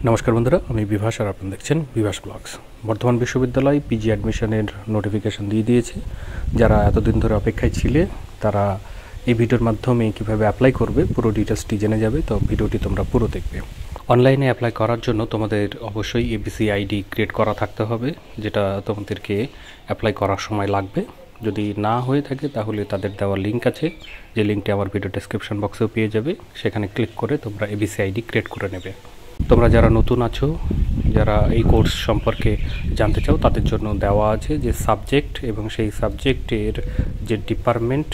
নমস্কার বন্ধুরা, আমি বিভাস আর আপনারা দেখছেন বিভাস ব্লগস। বর্ধমান বিশ্ববিদ্যালয় পিজি অ্যাডমিশনের নোটিফিকেশন দিয়ে দিয়েছে। যারা এতদিন ধরে অপেক্ষায় ছিলে তারা এই ভিডিওর মাধ্যমে কীভাবে অ্যাপ্লাই করবে পুরো ডিটেলসটি জেনে যাবে। তো ভিডিওটি তোমরা পুরো দেখবে। অনলাইনে অ্যাপ্লাই করার জন্য তোমাদের অবশ্যই এবিসি আইডি ক্রিয়েট করা থাকতে হবে, যেটা তোমাদেরকে অ্যাপ্লাই করার সময় লাগবে। যদি না হয়ে থাকে তাহলে তাদের দেওয়া লিঙ্ক আছে, যে লিঙ্কটি আমার ভিডিও ডেসক্রিপশন বক্সেও পেয়ে যাবে। সেখানে ক্লিক করে তোমরা এবিসি আইডি ক্রিয়েট করে নেবে। তোমরা যারা নতুন আছো, যারা এই কোর্স সম্পর্কে জানতে চাও, তাদের জন্য দেওয়া আছে যে সাবজেক্ট এবং সেই সাবজেক্টের যে ডিপার্টমেন্ট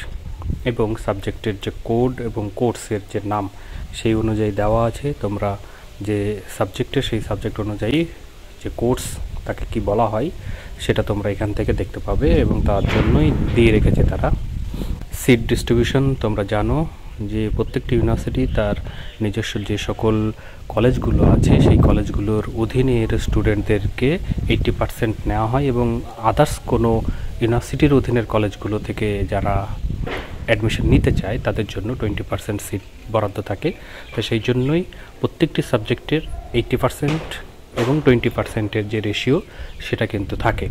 এবং সাবজেক্টের যে কোড এবং কোর্সের যে নাম সেই অনুযায়ী দেওয়া আছে। তোমরা যে সাবজেক্টের সেই সাবজেক্ট অনুযায়ী যে কোর্স তাকে কি বলা হয় সেটা তোমরা এখান থেকে দেখতে পাবে, এবং তার জন্যই দিয়ে রেখেছে তারা সিট ডিস্ট্রিবিউশন। তোমরা জানো যে প্রত্যেকটি ইউনিভার্সিটি তার নিজস্ব যে সকল কলেজগুলো আছে সেই কলেজগুলোর অধীনের স্টুডেন্টদেরকে 80% নেওয়া হয়, এবং আদার্স কোনো ইউনিভার্সিটির অধীনের কলেজগুলো থেকে যারা অ্যাডমিশন নিতে চায় তাদের জন্য 20% সিট বরাদ্দ থাকে। তো সেই জন্যই প্রত্যেকটি সাবজেক্টের 80% এবং 20%-এর যে রেশিও সেটা কিন্তু থাকে।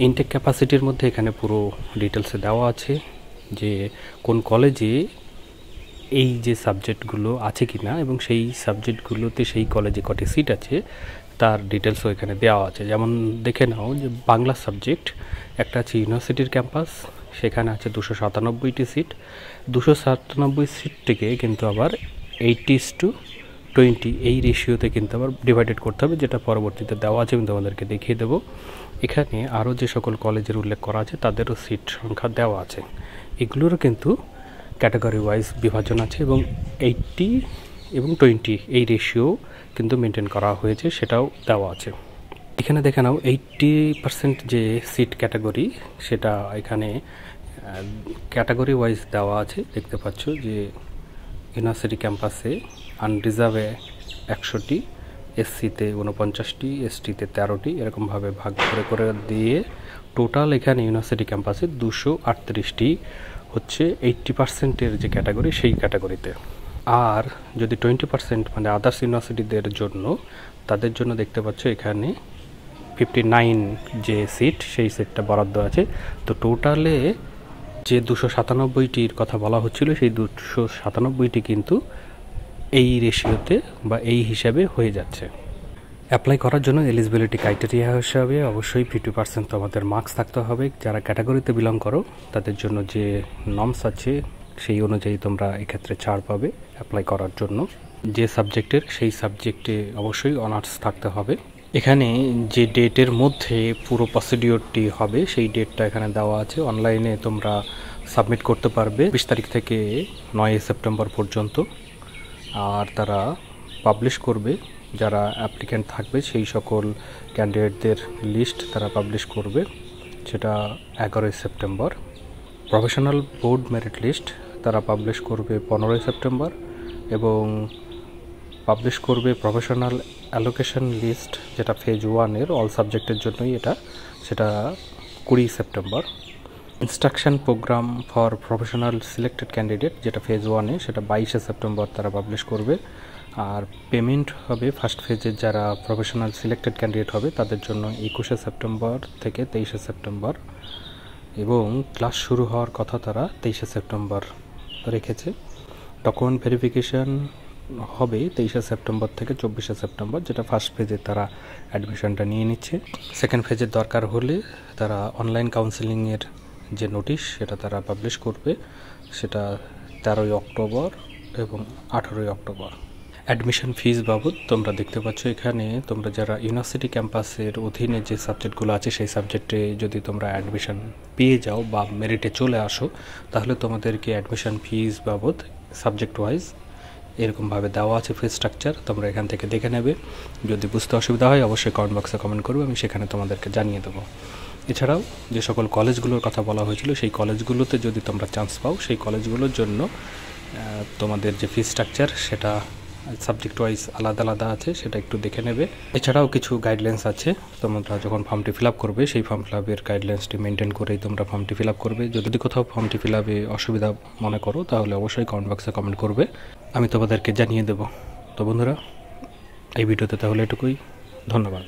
ইনটেক ক্যাপাসিটির মধ্যে এখানে পুরো ডিটেলসে দেওয়া আছে যে কোন কলেজে এই যে সাবজেক্টগুলো আছে কি না, এবং সেই সাবজেক্টগুলোতে সেই কলেজে কটি সিট আছে তার ডিটেলসও এখানে দেওয়া আছে। যেমন দেখে নাও যে বাংলা সাবজেক্ট একটা আছে ইউনিভার্সিটির ক্যাম্পাস, সেখানে আছে 297টি সিট। 297 সিট থেকে কিন্তু আবার 80:20 এই রেশিওতে কিন্তু আবার ডিভাইডেড করতে হবে, যেটা পরবর্তীতে দেওয়া আছে, আমি তোমাদেরকে দেখিয়ে দেবো। এখানে আরও যে সকল কলেজের উল্লেখ করা আছে তাদেরও সিট সংখ্যা দেওয়া আছে। এগুলোরও কিন্তু ক্যাটাগরি ওয়াইজ বিভাজন আছে, এবং 80 এবং 20 এই রেশিও কিন্তু মেনটেন করা হয়েছে, সেটাও দেওয়া আছে। এখানে দেখে নাও 80% যে সিট ক্যাটাগরি সেটা এখানে ক্যাটাগরি ওয়াইজ দেওয়া আছে। দেখতে পাচ্ছ যে ইউনিভার্সিটি ক্যাম্পাসে আনরিজার্ভে 100টি, এসসিতে 49টি, এসটিতে 13টি, এরকমভাবে ভাগ করে করে দিয়ে টোটাল এখানে ইউনিভার্সিটি ক্যাম্পাসে 238টি হচ্ছে 80%-এর যে ক্যাটাগরি সেই ক্যাটাগরিতে। আর যদি 20% মানে আদার্স ইউনিভার্সিটিদের জন্য, তাদের জন্য দেখতে পাচ্ছ এখানে 59 যে সিট সেই সিটটা বরাদ্দ আছে। তো টোটালে যে 297টির কথা বলা হচ্ছিল সেই 297টি কিন্তু এই রেশিওতে বা এই হিসাবে হয়ে যাচ্ছে। অ্যাপ্লাই করার জন্য এলিজিবিলিটি ক্রাইটেরিয়া হিসাবে অবশ্যই 50% তোমাদের মার্কস থাকতে হবে। যারা ক্যাটাগরিতে বিলং করো তাদের জন্য যে নর্মস আছে সেই অনুযায়ী তোমরা এক্ষেত্রে ছাড় পাবে অ্যাপ্লাই করার জন্য। যে সাবজেক্টের সেই সাবজেক্টে অবশ্যই অনার্স থাকতে হবে। এখানে যে ডেটের মধ্যে পুরো প্রসিডিওরটি হবে সেই ডেটটা এখানে দেওয়া আছে। অনলাইনে তোমরা সাবমিট করতে পারবে 20 তারিখ থেকে 9 সেপ্টেম্বর পর্যন্ত। আর তারা পাবলিশ করবে, যারা অ্যাপ্লিক্যান্ট থাকবে সেই সকল ক্যান্ডিডেটদের লিস্ট তারা পাবলিশ করবে, সেটা 11 September. Professional board merit list তারা পাবলিশ করবে 15 সেপ্টেম্বর, এবং পাবলিশ করবে প্রফেশনাল অ্যালোকেশন লিস্ট, যেটা ফেজ 1-এর অল সাবজেক্টের জন্যই এটা, সেটা 20 September. Instruction programme for professional selected candidate, যেটা ফেজ 1-এ, সেটা 22 সেপ্টেম্বর তারা পাবলিশ করবে। আর পেমেন্ট হবে ফার্স্ট ফেজের যারা প্রফেশনাল সিলেক্টেড ক্যান্ডিডেট হবে তাদের জন্য 21 সেপ্টেম্বর থেকে 23 সেপ্টেম্বর, এবং ক্লাস শুরু হওয়ার কথা তারা 23 সেপ্টেম্বর রেখেছে। ডকুমেন্ট ভেরিফিকেশান হবে 23 সেপ্টেম্বর থেকে 24 সেপ্টেম্বর, যেটা ফার্স্ট ফেজে তারা অ্যাডমিশনটা নিয়ে নিচ্ছে। সেকেন্ড ফেজের দরকার হলে তারা অনলাইন কাউন্সেলিংয়ের যে নোটিশ সেটা তারা পাবলিশ করবে, সেটা 13 অক্টোবর এবং 18 অক্টোবর। অ্যাডমিশন ফিস বাবদ তোমরা দেখতে পাচ্ছ এখানে, তোমরা যারা ইউনিভার্সিটি ক্যাম্পাসের অধীনে যে সাবজেক্টগুলো আছে সেই সাবজেক্টে যদি তোমরা অ্যাডমিশন পেয়ে যাও বা মেরিটে চলে আসো, তাহলে তোমাদেরকে অ্যাডমিশন ফিস বাবদ সাবজেক্ট ওয়াইজ এরকমভাবে দেওয়া আছে ফি স্ট্রাকচার। তোমরা এখান থেকে দেখে নেবে। যদি বুঝতে অসুবিধা হয় অবশ্যই কমেন্ট বক্সে কমেন্ট করবে, আমি সেখানে তোমাদেরকে জানিয়ে দেবো। এছাড়াও যে সকল কলেজগুলোর কথা বলা হয়েছিল সেই কলেজগুলোতে যদি তোমরা চান্স পাও, সেই কলেজগুলোর জন্য তোমাদের যে ফি স্ট্রাকচার সেটা সাবজেক্ট ওয়াইজ আলাদা আলাদা আছে, সেটা একটু দেখে নেবে। এছাড়াও কিছু গাইডলাইন্স আছে, তোমরা যখন ফর্মটি ফিল আপ করবে সেই ফর্ম ফিল আপের গাইডলাইন্সটি মেনটেন করেই তোমরা ফর্মটি ফিল আপ করবে। যদি কোথাও ফর্মটি ফিল আপে অসুবিধা মনে করো তাহলে অবশ্যই কমেন্ট বক্সে কমেন্ট করবে, আমি তোমাদেরকে জানিয়ে দেবো। তো বন্ধুরা, এই ভিডিওতে তাহলে এটুকুই। ধন্যবাদ।